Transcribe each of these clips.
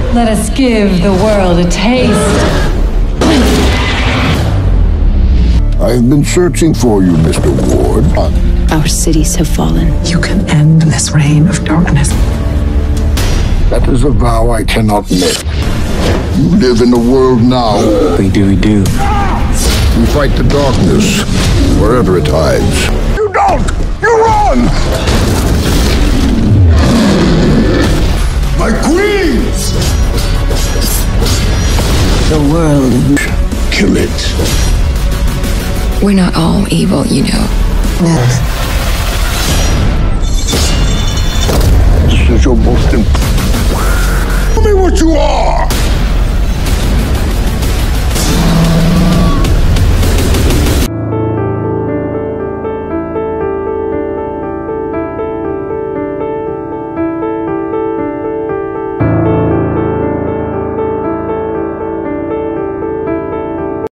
Let us give the world a taste. I've been searching for you, Mr. Ward. Our cities have fallen. You can end this reign of darkness. That is a vow I cannot make. You live in the world now. We do. You fight the darkness, wherever it hides. You don't! You run! My queen! The world. Kill it. We're not all evil, you know. Yes. This is your most important. Tell me what you are!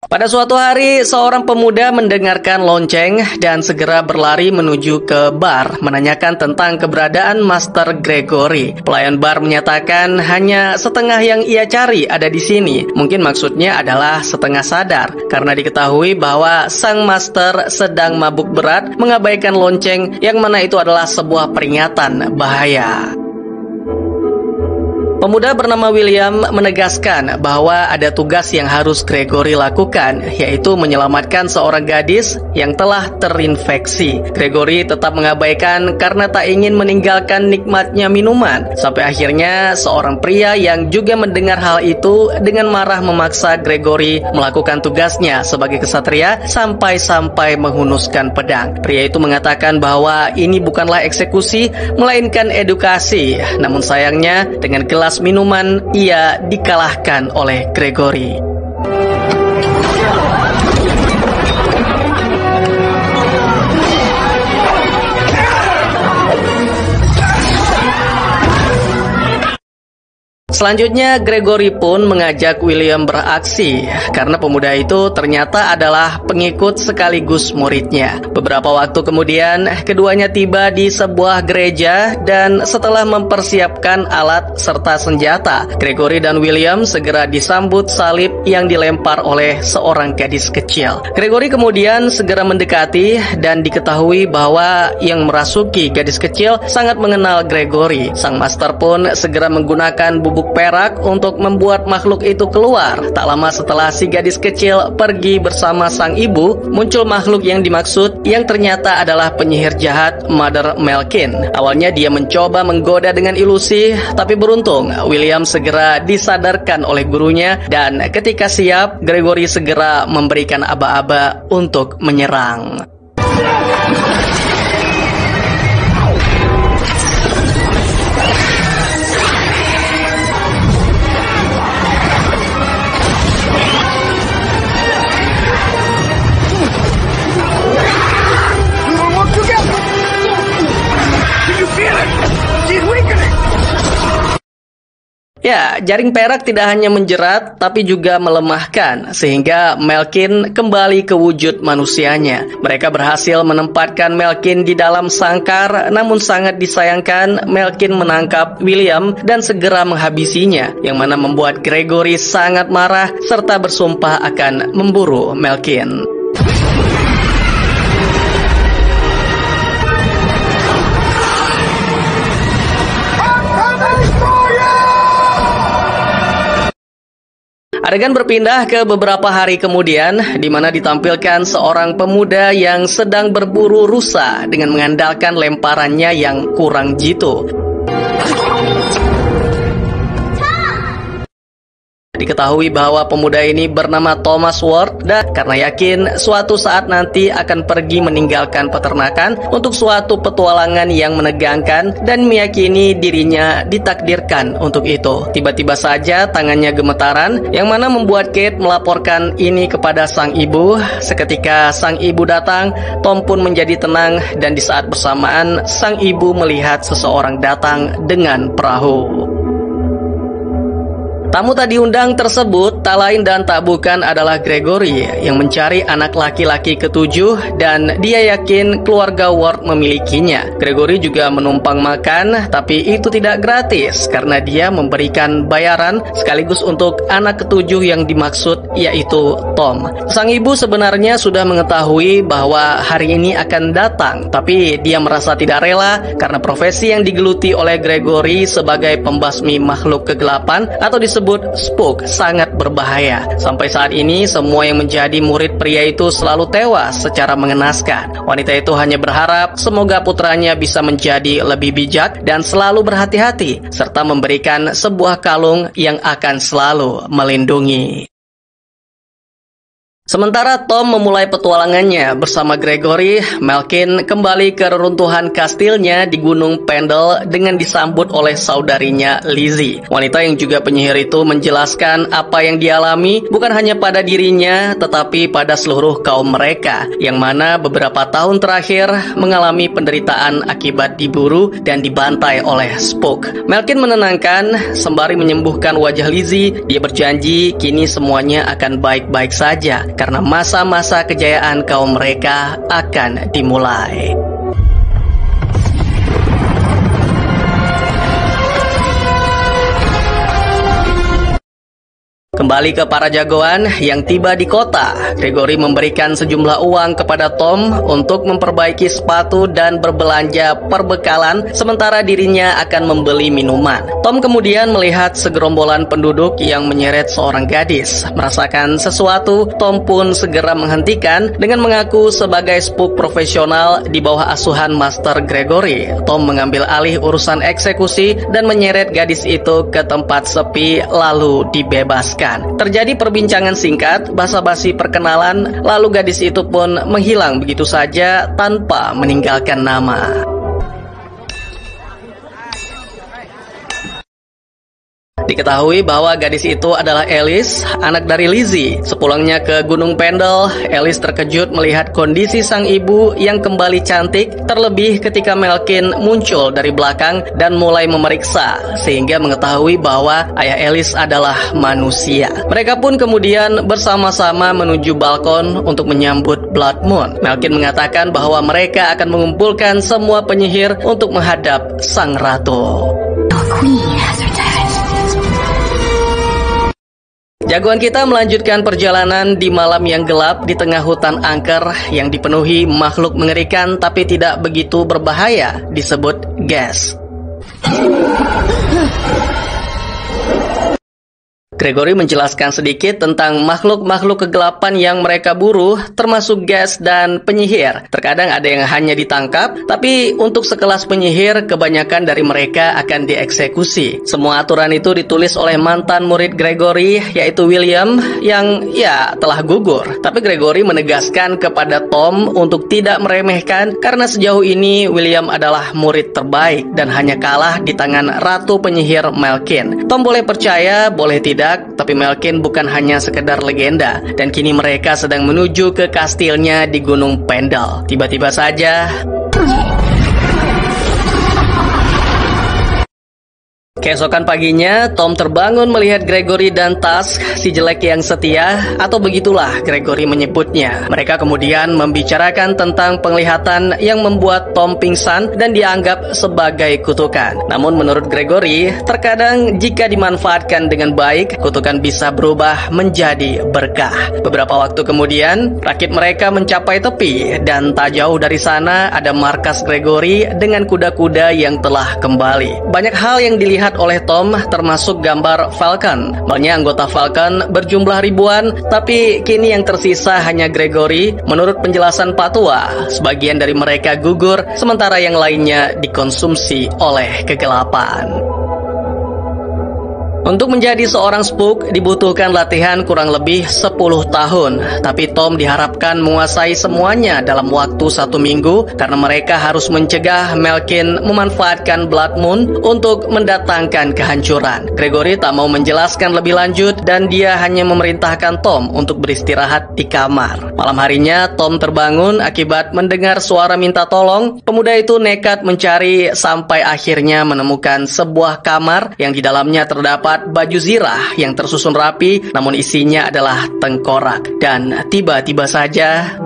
Pada suatu hari, seorang pemuda mendengarkan lonceng dan segera berlari menuju ke bar, menanyakan tentang keberadaan Master Gregory. Pelayan bar menyatakan hanya setengah yang ia cari ada di sini. Mungkin maksudnya adalah setengah sadar, karena diketahui bahwa sang master sedang mabuk berat mengabaikan lonceng yang mana itu adalah sebuah peringatan bahaya. Pemuda bernama William menegaskan bahwa ada tugas yang harus Gregory lakukan, yaitu menyelamatkan seorang gadis yang telah terinfeksi. Gregory tetap mengabaikan karena tak ingin meninggalkan nikmatnya minuman. Sampai akhirnya seorang pria yang juga mendengar hal itu dengan marah memaksa Gregory melakukan tugasnya sebagai kesatria sampai-sampai menghunuskan pedang. Pria itu mengatakan bahwa ini bukanlah eksekusi, melainkan edukasi. Namun sayangnya dengan gelas minuman ia dikalahkan oleh Gregory. Selanjutnya, Gregory pun mengajak William beraksi karena pemuda itu ternyata adalah pengikut sekaligus muridnya. Beberapa waktu kemudian, keduanya tiba di sebuah gereja dan setelah mempersiapkan alat serta senjata, Gregory dan William segera disambut salib yang dilempar oleh seorang gadis kecil. Gregory kemudian segera mendekati dan diketahui bahwa yang merasuki gadis kecil sangat mengenal Gregory. Sang master pun segera menggunakan bubuk perak untuk membuat makhluk itu keluar. Tak lama setelah si gadis kecil pergi bersama sang ibu, muncul makhluk yang dimaksud yang ternyata adalah penyihir jahat Mother Malkin. Awalnya dia mencoba menggoda dengan ilusi, tapi beruntung William segera disadarkan oleh gurunya dan ketika siap, Gregory segera memberikan aba-aba untuk menyerang. Ya, jaring perak tidak hanya menjerat, tapi juga melemahkan, sehingga Malkin kembali ke wujud manusianya. Mereka berhasil menempatkan Malkin di dalam sangkar, namun sangat disayangkan Malkin menangkap William dan segera menghabisinya, yang mana membuat Gregory sangat marah, serta bersumpah akan memburu Malkin. Adegan berpindah ke beberapa hari kemudian, di mana ditampilkan seorang pemuda yang sedang berburu rusa dengan mengandalkan lemparannya yang kurang jitu. Diketahui bahwa pemuda ini bernama Thomas Ward dan karena yakin suatu saat nanti akan pergi meninggalkan peternakan untuk suatu petualangan yang menegangkan dan meyakini dirinya ditakdirkan untuk itu. Tiba-tiba saja tangannya gemetaran yang mana membuat Kate melaporkan ini kepada sang ibu. Seketika sang ibu datang, Tom pun menjadi tenang dan di saat bersamaan sang ibu melihat seseorang datang dengan perahu. Tamu tak diundang tersebut tak lain dan tak bukan adalah Gregory yang mencari anak laki-laki ketujuh dan dia yakin keluarga Ward memilikinya. Gregory juga menumpang makan, tapi itu tidak gratis karena dia memberikan bayaran sekaligus untuk anak ketujuh yang dimaksud, yaitu Tom. Sang ibu sebenarnya sudah mengetahui bahwa hari ini akan datang, tapi dia merasa tidak rela karena profesi yang digeluti oleh Gregory sebagai pembasmi makhluk kegelapan atau disebut spook sangat berbahaya. Sampai saat ini semua yang menjadi murid pria itu selalu tewas secara mengenaskan. Wanita itu hanya berharap semoga putranya bisa menjadi lebih bijak dan selalu berhati-hati serta memberikan sebuah kalung yang akan selalu melindungi. Sementara Tom memulai petualangannya bersama Gregory, Malkin kembali ke reruntuhan kastilnya di Gunung Pendle dengan disambut oleh saudarinya Lizzie. Wanita yang juga penyihir itu menjelaskan apa yang dialami bukan hanya pada dirinya, tetapi pada seluruh kaum mereka, yang mana beberapa tahun terakhir mengalami penderitaan akibat diburu dan dibantai oleh spook. Malkin menenangkan sembari menyembuhkan wajah Lizzie. Dia berjanji kini semuanya akan baik-baik saja karena masa-masa kejayaan kaum mereka akan dimulai. Kembali ke para jagoan yang tiba di kota, Gregory memberikan sejumlah uang kepada Tom untuk memperbaiki sepatu dan berbelanja perbekalan, sementara dirinya akan membeli minuman. Tom kemudian melihat segerombolan penduduk yang menyeret seorang gadis. Merasakan sesuatu, Tom pun segera menghentikan dengan mengaku sebagai spook profesional di bawah asuhan Master Gregory. Tom mengambil alih urusan eksekusi dan menyeret gadis itu ke tempat sepi lalu dibebaskan. Terjadi perbincangan singkat, basa-basi perkenalan, lalu gadis itu pun menghilang begitu saja tanpa meninggalkan nama. Diketahui bahwa gadis itu adalah Alice, anak dari Lizzie. Sepulangnya ke Gunung Pendle, Alice terkejut melihat kondisi sang ibu yang kembali cantik, terlebih ketika Malkin muncul dari belakang dan mulai memeriksa, sehingga mengetahui bahwa ayah Alice adalah manusia. Mereka pun kemudian bersama-sama menuju balkon untuk menyambut Blood Moon. Malkin mengatakan bahwa mereka akan mengumpulkan semua penyihir untuk menghadap sang ratu. Jagoan kita melanjutkan perjalanan di malam yang gelap di tengah hutan angker yang dipenuhi makhluk mengerikan tapi tidak begitu berbahaya, disebut gas. Gregory menjelaskan sedikit tentang makhluk-makhluk kegelapan yang mereka buru, termasuk gas dan penyihir. Terkadang ada yang hanya ditangkap, tapi untuk sekelas penyihir, kebanyakan dari mereka akan dieksekusi. Semua aturan itu ditulis oleh mantan murid Gregory, yaitu William, yang telah gugur. Tapi Gregory menegaskan kepada Tom untuk tidak meremehkan, karena sejauh ini William adalah murid terbaik dan hanya kalah di tangan Ratu Penyihir Malkin. Tom boleh percaya, boleh tidak, tapi Malkin bukan hanya sekedar legenda, dan kini mereka sedang menuju ke kastilnya di Gunung Pendle. Tiba-tiba saja keesokan paginya, Tom terbangun melihat Gregory dan Tusk, si jelek yang setia, atau begitulah Gregory menyebutnya. Mereka kemudian membicarakan tentang penglihatan yang membuat Tom pingsan dan dianggap sebagai kutukan. Namun menurut Gregory, terkadang jika dimanfaatkan dengan baik, kutukan bisa berubah menjadi berkah. Beberapa waktu kemudian, rakit mereka mencapai tepi, dan tak jauh dari sana ada markas Gregory dengan kuda-kuda yang telah kembali. Banyak hal yang dilihat oleh Tom, termasuk gambar Falcon. Malnya anggota Falcon berjumlah ribuan, tapi kini yang tersisa hanya Gregory. Menurut penjelasan Pak Tua, sebagian dari mereka gugur, sementara yang lainnya dikonsumsi oleh kegelapan. Untuk menjadi seorang spook dibutuhkan latihan kurang lebih 10 tahun. Tapi Tom diharapkan menguasai semuanya dalam waktu 1 minggu karena mereka harus mencegah Malkin memanfaatkan Blood Moon untuk mendatangkan kehancuran. Gregory tak mau menjelaskan lebih lanjut dan dia hanya memerintahkan Tom untuk beristirahat di kamar. Malam harinya Tom terbangun akibat mendengar suara minta tolong. Pemuda itu nekat mencari sampai akhirnya menemukan sebuah kamar yang di dalamnya terdapat terdapat baju zirah yang tersusun rapi, namun isinya adalah tengkorak. Dan tiba-tiba saja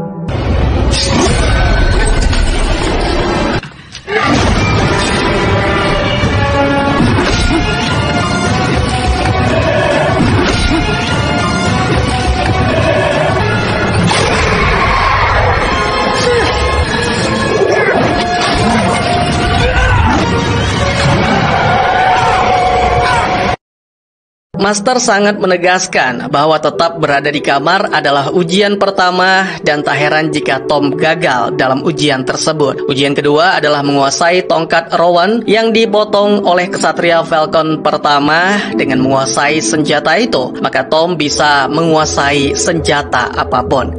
Master sangat menegaskan bahwa tetap berada di kamar adalah ujian pertama dan tak heran jika Tom gagal dalam ujian tersebut. Ujian kedua adalah menguasai tongkat Rowan yang dipotong oleh kesatria Falcon pertama. Dengan menguasai senjata itu, maka Tom bisa menguasai senjata apapun.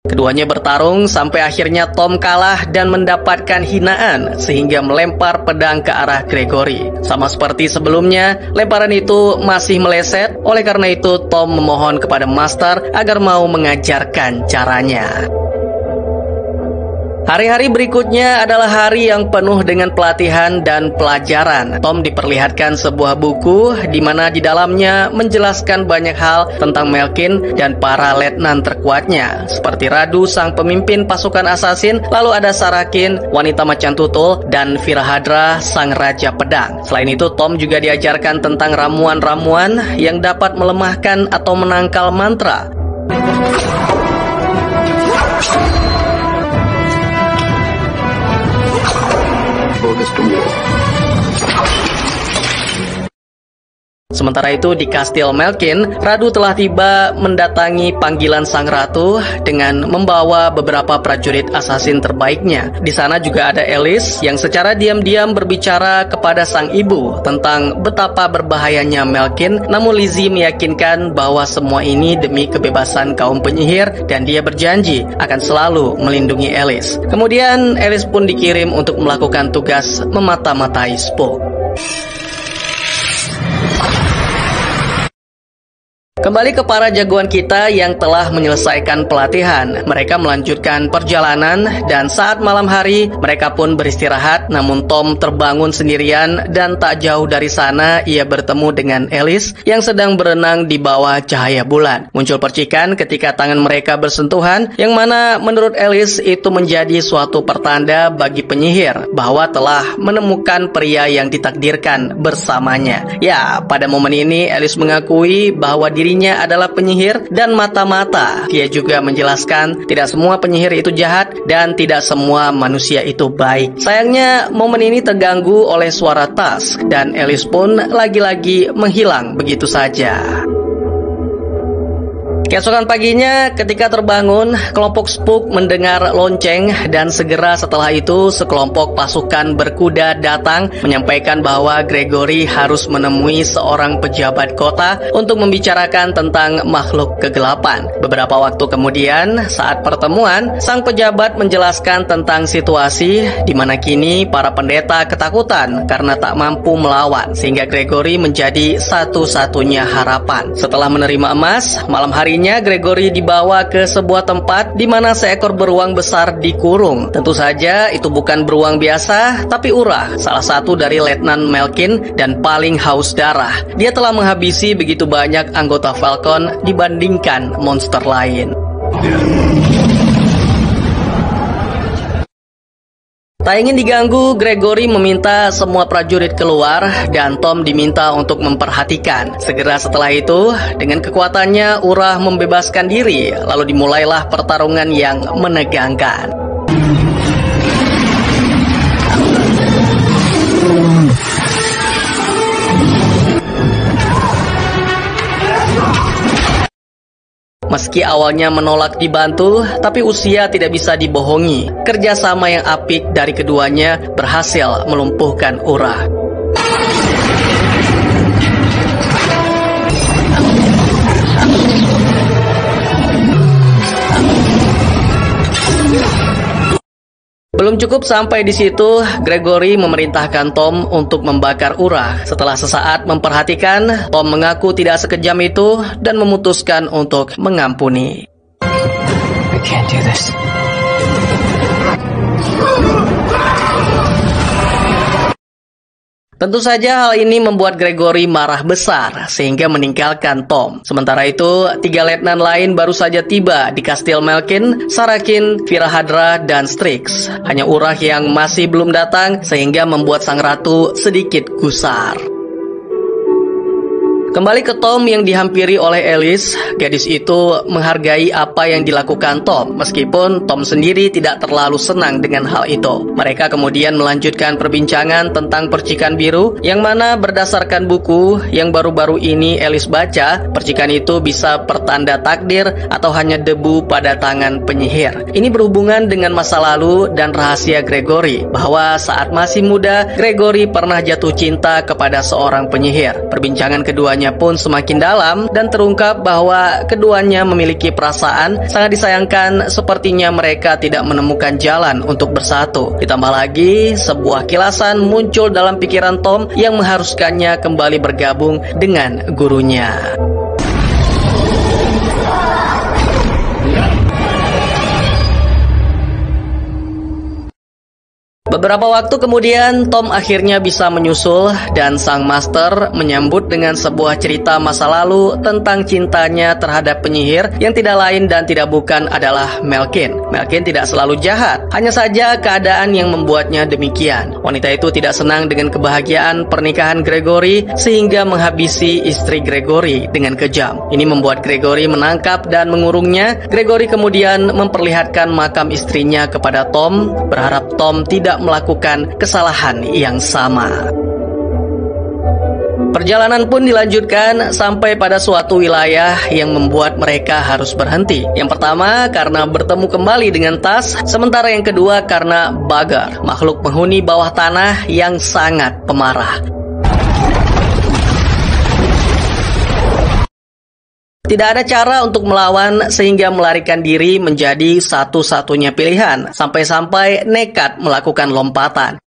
Keduanya bertarung sampai akhirnya Tom kalah dan mendapatkan hinaan sehingga melempar pedang ke arah Gregory. Sama seperti sebelumnya, lemparan itu masih meleset. Oleh karena itu, Tom memohon kepada Master agar mau mengajarkan caranya. Hari-hari berikutnya adalah hari yang penuh dengan pelatihan dan pelajaran. Tom diperlihatkan sebuah buku di mana di dalamnya menjelaskan banyak hal tentang Malkin dan para letnan terkuatnya, seperti Radu sang pemimpin pasukan asasin, lalu ada Sarakin, wanita macan tutul, dan Virahadra sang raja pedang. Selain itu, Tom juga diajarkan tentang ramuan-ramuan yang dapat melemahkan atau menangkal mantra. Sementara itu di Kastil Malkin, Radu telah tiba mendatangi panggilan sang ratu dengan membawa beberapa prajurit asasin terbaiknya. Di sana juga ada Alice yang secara diam-diam berbicara kepada sang ibu tentang betapa berbahayanya Malkin. Namun Lizzie meyakinkan bahwa semua ini demi kebebasan kaum penyihir dan dia berjanji akan selalu melindungi Alice. Kemudian Alice pun dikirim untuk melakukan tugas memata-matai Spook. Kembali ke para jagoan kita yang telah menyelesaikan pelatihan. Mereka melanjutkan perjalanan dan saat malam hari mereka pun beristirahat. Namun Tom terbangun sendirian dan tak jauh dari sana ia bertemu dengan Alice yang sedang berenang di bawah cahaya bulan. Muncul percikan ketika tangan mereka bersentuhan, yang mana menurut Alice itu menjadi suatu pertanda bagi penyihir bahwa telah menemukan pria yang ditakdirkan bersamanya. Ya, pada momen ini Alice mengakui bahwa dirinya adalah penyihir dan mata-mata. Dia juga menjelaskan tidak semua penyihir itu jahat dan tidak semua manusia itu baik. Sayangnya momen ini terganggu oleh suara tas dan Alice pun lagi-lagi menghilang begitu saja. Keesokan paginya ketika terbangun, kelompok Spook mendengar lonceng dan segera setelah itu sekelompok pasukan berkuda datang menyampaikan bahwa Gregory harus menemui seorang pejabat kota untuk membicarakan tentang makhluk kegelapan. Beberapa waktu kemudian, saat pertemuan, sang pejabat menjelaskan tentang situasi di mana kini para pendeta ketakutan karena tak mampu melawan, sehingga Gregory menjadi satu-satunya harapan. Setelah menerima emas, malam harinya Gregory dibawa ke sebuah tempat di mana seekor beruang besar dikurung. Tentu saja itu bukan beruang biasa, tapi Urah, salah satu dari Letnan Malkin dan paling haus darah. Dia telah menghabisi begitu banyak anggota Falcon dibandingkan monster lain. Tak ingin diganggu, Gregory meminta semua prajurit keluar dan Tom diminta untuk memperhatikan. Segera setelah itu, dengan kekuatannya, Urah membebaskan diri, lalu dimulailah pertarungan yang menegangkan. Meski awalnya menolak dibantu, tapi usia tidak bisa dibohongi. Kerjasama yang apik dari keduanya berhasil melumpuhkan Urah. Belum cukup sampai di situ, Gregory memerintahkan Tom untuk membakar Urah. Setelah sesaat memperhatikan, Tom mengaku tidak sekejam itu dan memutuskan untuk mengampuni. I can't do this. Tentu saja hal ini membuat Gregory marah besar sehingga meninggalkan Tom. Sementara itu, 3 letnan lain baru saja tiba di Kastil Malkin, Sarakin, Virahadra, dan Strix. Hanya Urah yang masih belum datang sehingga membuat sang ratu sedikit gusar. Kembali ke Tom yang dihampiri oleh Alice, gadis itu menghargai apa yang dilakukan Tom, meskipun Tom sendiri tidak terlalu senang dengan hal itu. Mereka kemudian melanjutkan perbincangan tentang percikan biru, yang mana berdasarkan buku yang baru-baru ini Alice baca, percikan itu bisa pertanda takdir atau hanya debu pada tangan penyihir. Ini berhubungan dengan masa lalu dan rahasia Gregory, bahwa saat masih muda, Gregory pernah jatuh cinta kepada seorang penyihir. Perbincangan keduanya pun semakin dalam dan terungkap bahwa keduanya memiliki perasaan sangat disayangkan, sepertinya mereka tidak menemukan jalan untuk bersatu. Ditambah lagi, sebuah kilasan muncul dalam pikiran Tom yang mengharuskannya kembali bergabung dengan gurunya. Beberapa waktu kemudian, Tom akhirnya bisa menyusul dan sang master menyambut dengan sebuah cerita masa lalu tentang cintanya terhadap penyihir yang tidak lain dan tidak bukan adalah Malkin. Malkin tidak selalu jahat, hanya saja keadaan yang membuatnya demikian. Wanita itu tidak senang dengan kebahagiaan pernikahan Gregory sehingga menghabisi istri Gregory dengan kejam. Ini membuat Gregory menangkap dan mengurungnya. Gregory kemudian memperlihatkan makam istrinya kepada Tom, berharap Tom tidak melakukan kesalahan yang sama. Perjalanan pun dilanjutkan sampai pada suatu wilayah yang membuat mereka harus berhenti. Yang pertama karena bertemu kembali dengan Tas, sementara yang kedua karena Bagar, makhluk penghuni bawah tanah yang sangat pemarah. Tidak ada cara untuk melawan sehingga melarikan diri menjadi satu-satunya pilihan, sampai-sampai nekat melakukan lompatan.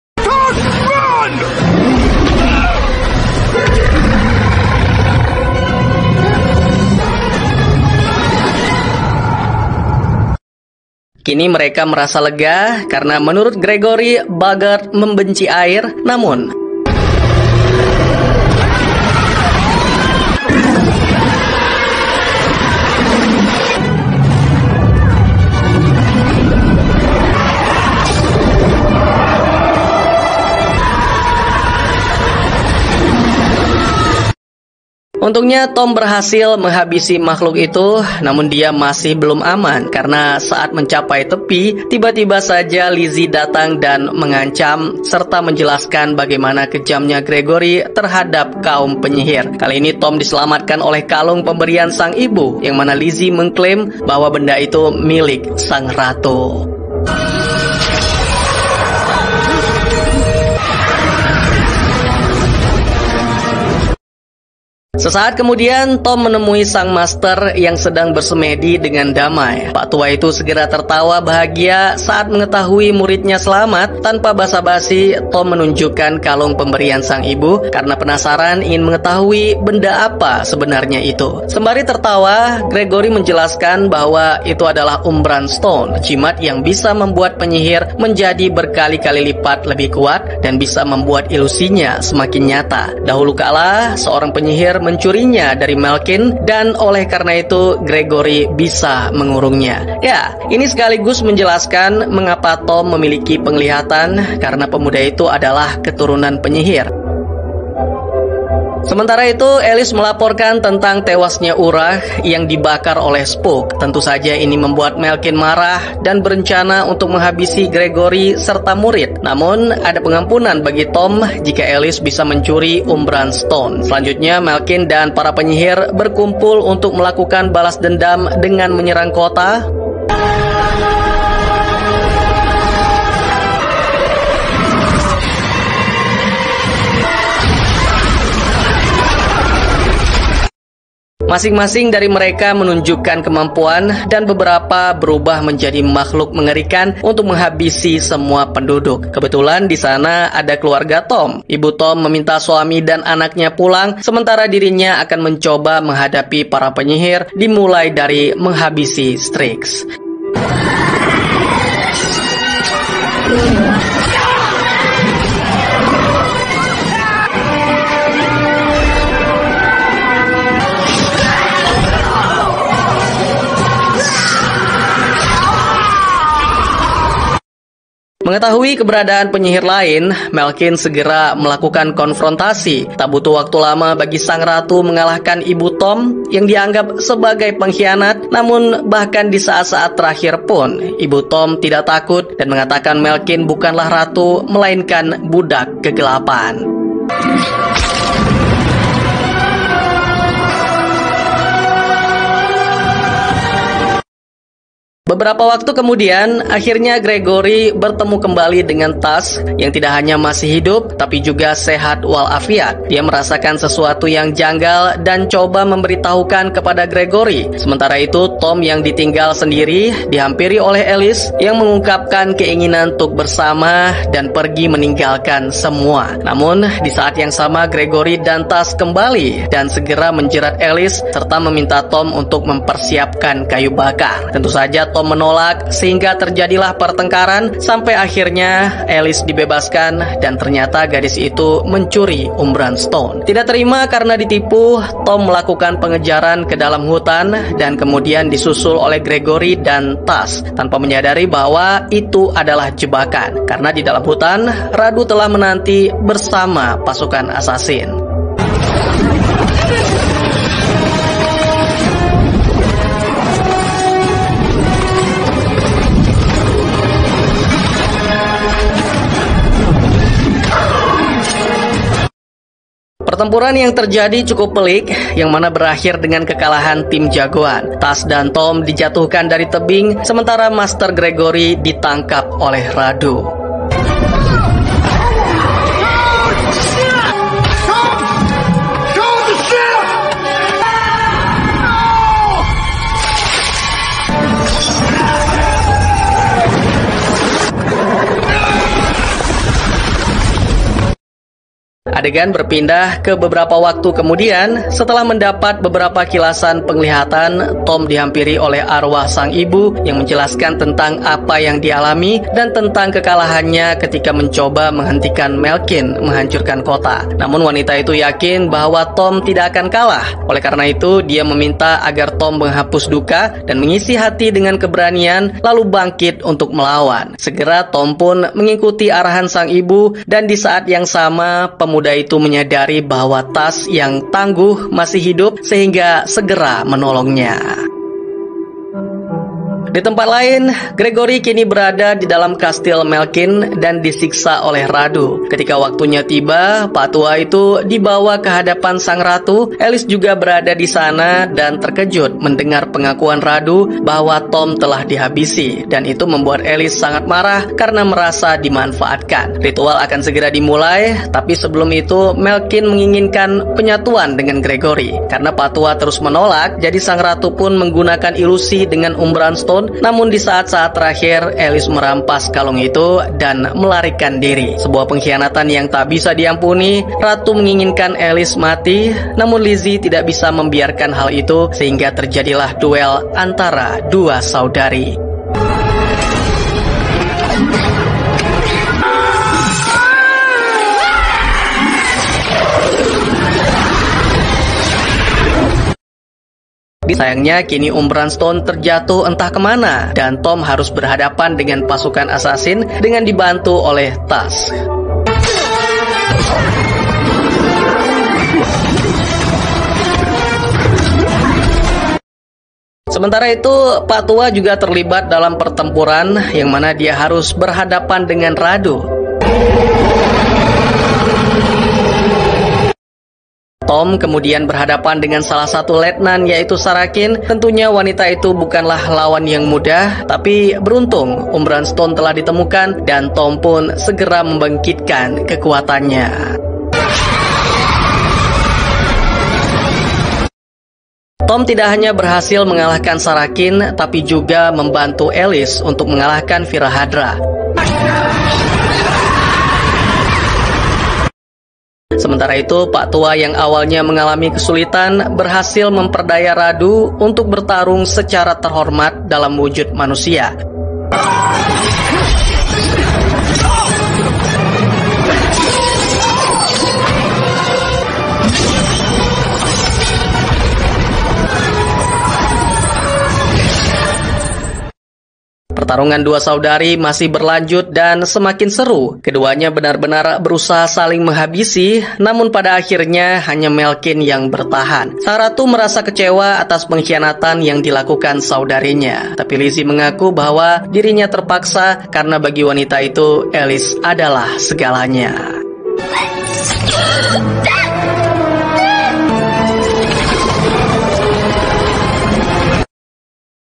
Kini mereka merasa lega karena menurut Gregory, Bagar membenci air, namun untungnya Tom berhasil menghabisi makhluk itu, namun dia masih belum aman karena saat mencapai tepi, tiba-tiba saja Lizzie datang dan mengancam serta menjelaskan bagaimana kejamnya Gregory terhadap kaum penyihir. Kali ini Tom diselamatkan oleh kalung pemberian sang ibu, yang mana Lizzie mengklaim bahwa benda itu milik sang ratu. Sesaat kemudian, Tom menemui sang master yang sedang bersemedi dengan damai. Pak tua itu segera tertawa bahagia saat mengetahui muridnya selamat. Tanpa basa-basi, Tom menunjukkan kalung pemberian sang ibu karena penasaran ingin mengetahui benda apa sebenarnya itu. Sembari tertawa, Gregory menjelaskan bahwa itu adalah Umbran Stone, jimat yang bisa membuat penyihir menjadi berkali-kali lipat lebih kuat dan bisa membuat ilusinya semakin nyata. Dahulu kala, seorang penyihir mencurinya dari Malkin dan oleh karena itu Gregory bisa mengurungnya. Ya, ini sekaligus menjelaskan mengapa Tom memiliki penglihatan karena pemuda itu adalah keturunan penyihir. Sementara itu, Alice melaporkan tentang tewasnya Urah yang dibakar oleh Spook. Tentu saja ini membuat Malkin marah dan berencana untuk menghabisi Gregory serta murid. Namun, ada pengampunan bagi Tom jika Alice bisa mencuri Umbran Stone. Selanjutnya, Malkin dan para penyihir berkumpul untuk melakukan balas dendam dengan menyerang kota. Masing-masing dari mereka menunjukkan kemampuan dan beberapa berubah menjadi makhluk mengerikan untuk menghabisi semua penduduk. Kebetulan di sana ada keluarga Tom. Ibu Tom meminta suami dan anaknya pulang, sementara dirinya akan mencoba menghadapi para penyihir, dimulai dari menghabisi Strix. Mengetahui keberadaan penyihir lain, Melkin segera melakukan konfrontasi. Tak butuh waktu lama bagi sang ratu mengalahkan ibu Tom yang dianggap sebagai pengkhianat. Namun bahkan di saat-saat terakhir pun, ibu Tom tidak takut dan mengatakan Melkin bukanlah ratu, melainkan budak kegelapan. Beberapa waktu kemudian, akhirnya Gregory bertemu kembali dengan Tas yang tidak hanya masih hidup, tapi juga sehat walafiat. Dia merasakan sesuatu yang janggal dan coba memberitahukan kepada Gregory. Sementara itu, Tom yang ditinggal sendiri dihampiri oleh Alice yang mengungkapkan keinginan untuk bersama dan pergi meninggalkan semua. Namun, di saat yang sama Gregory dan Tas kembali dan segera menjerat Alice serta meminta Tom untuk mempersiapkan kayu bakar. Tentu saja Tom menolak sehingga terjadilah pertengkaran sampai akhirnya Alice dibebaskan dan ternyata gadis itu mencuri umbran stone. Tidak terima karena ditipu, Tom melakukan pengejaran ke dalam hutan dan kemudian disusul oleh Gregory dan Tas tanpa menyadari bahwa itu adalah jebakan karena di dalam hutan Radu telah menanti bersama pasukan assassin. Pertempuran yang terjadi cukup pelik, yang mana berakhir dengan kekalahan tim jagoan. Tas dan Tom dijatuhkan dari tebing, sementara Master Gregory ditangkap oleh Radu. Adegan berpindah ke beberapa waktu kemudian. Setelah mendapat beberapa kilasan penglihatan, Tom dihampiri oleh arwah sang ibu yang menjelaskan tentang apa yang dialami dan tentang kekalahannya ketika mencoba menghentikan Melkin menghancurkan kota. Namun wanita itu yakin bahwa Tom tidak akan kalah. Oleh karena itu, dia meminta agar Tom menghapus duka dan mengisi hati dengan keberanian lalu bangkit untuk melawan. Segera Tom pun mengikuti arahan sang ibu dan di saat yang sama pemuda itu menyadari bahwa Tas yang tangguh masih hidup sehingga segera menolongnya. Di tempat lain, Gregory kini berada di dalam kastil Melkin dan disiksa oleh Radu. Ketika waktunya tiba, Pak Tua itu dibawa ke hadapan sang ratu. Alice juga berada di sana dan terkejut mendengar pengakuan Radu bahwa Tom telah dihabisi. Dan itu membuat Alice sangat marah karena merasa dimanfaatkan. Ritual akan segera dimulai, tapi sebelum itu Melkin menginginkan penyatuan dengan Gregory. Karena Pak Tua terus menolak, jadi sang ratu pun menggunakan ilusi dengan umbran stone. Namun di saat-saat terakhir, Alice merampas kalung itu dan melarikan diri. Sebuah pengkhianatan yang tak bisa diampuni. Ratu menginginkan Alice mati, namun Lizzie tidak bisa membiarkan hal itu sehingga terjadilah duel antara dua saudari. Sayangnya kini umbran stone terjatuh entah kemana dan Tom harus berhadapan dengan pasukan assassin dengan dibantu oleh Tas. Sementara itu, Pak Tua juga terlibat dalam pertempuran yang mana dia harus berhadapan dengan Radu. Tom kemudian berhadapan dengan salah satu letnan yaitu Sarakin. Tentunya wanita itu bukanlah lawan yang mudah, tapi beruntung umbran stone telah ditemukan dan Tom pun segera membangkitkan kekuatannya. Tom tidak hanya berhasil mengalahkan Sarakin, tapi juga membantu Alice untuk mengalahkan Virahadra. Sementara itu, Pak Tua yang awalnya mengalami kesulitan berhasil memperdaya Radu untuk bertarung secara terhormat dalam wujud manusia. Pertarungan dua saudari masih berlanjut dan semakin seru. Keduanya benar-benar berusaha saling menghabisi, namun pada akhirnya hanya Malkin yang bertahan. Sang ratu merasa kecewa atas pengkhianatan yang dilakukan saudarinya. Tapi Lizzie mengaku bahwa dirinya terpaksa karena bagi wanita itu Alice adalah segalanya.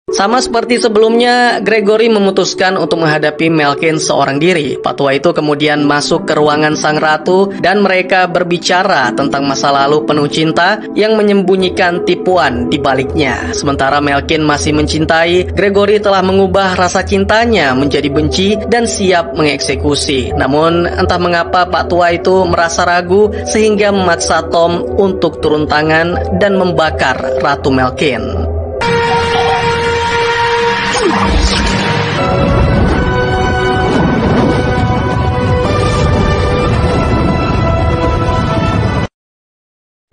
Sama seperti sebelumnya, Gregory memutuskan untuk menghadapi Malkin seorang diri. Patua itu kemudian masuk ke ruangan sang ratu dan mereka berbicara tentang masa lalu penuh cinta yang menyembunyikan tipuan di baliknya. Sementara Malkin masih mencintai, Gregory telah mengubah rasa cintanya menjadi benci dan siap mengeksekusi. Namun entah mengapa Patua itu merasa ragu sehingga memaksa Tom untuk turun tangan dan membakar Ratu Malkin.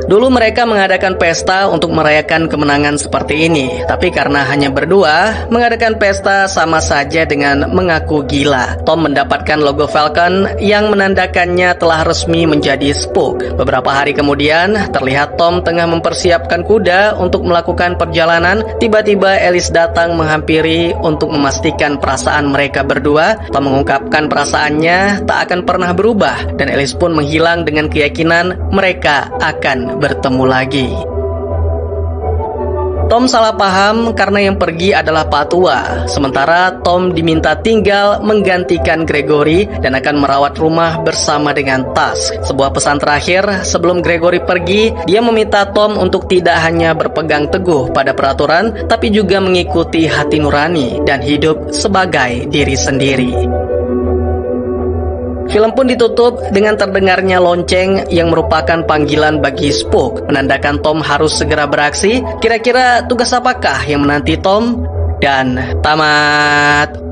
Dulu mereka mengadakan pesta untuk merayakan kemenangan seperti ini. Tapi karena hanya berdua, mengadakan pesta sama saja dengan mengaku gila. Tom mendapatkan logo Falcon yang menandakannya telah resmi menjadi Spook. Beberapa hari kemudian, terlihat Tom tengah mempersiapkan kuda untuk melakukan perjalanan. Tiba-tiba Alice datang menghampiri untuk memastikan perasaan mereka berdua. Tom mengungkapkan perasaannya tak akan pernah berubah. Dan Alice pun menghilang dengan keyakinan mereka akan bertemu lagi. Tom salah paham karena yang pergi adalah Patua. Sementara Tom diminta tinggal menggantikan Gregory dan akan merawat rumah bersama dengan Tusk. Sebuah pesan terakhir sebelum Gregory pergi, dia meminta Tom untuk tidak hanya berpegang teguh pada peraturan, tapi juga mengikuti hati nurani dan hidup sebagai diri sendiri. Film pun ditutup dengan terdengarnya lonceng yang merupakan panggilan bagi Spook, menandakan Tom harus segera beraksi. Kira-kira tugas apakah yang menanti Tom? Dan tamat.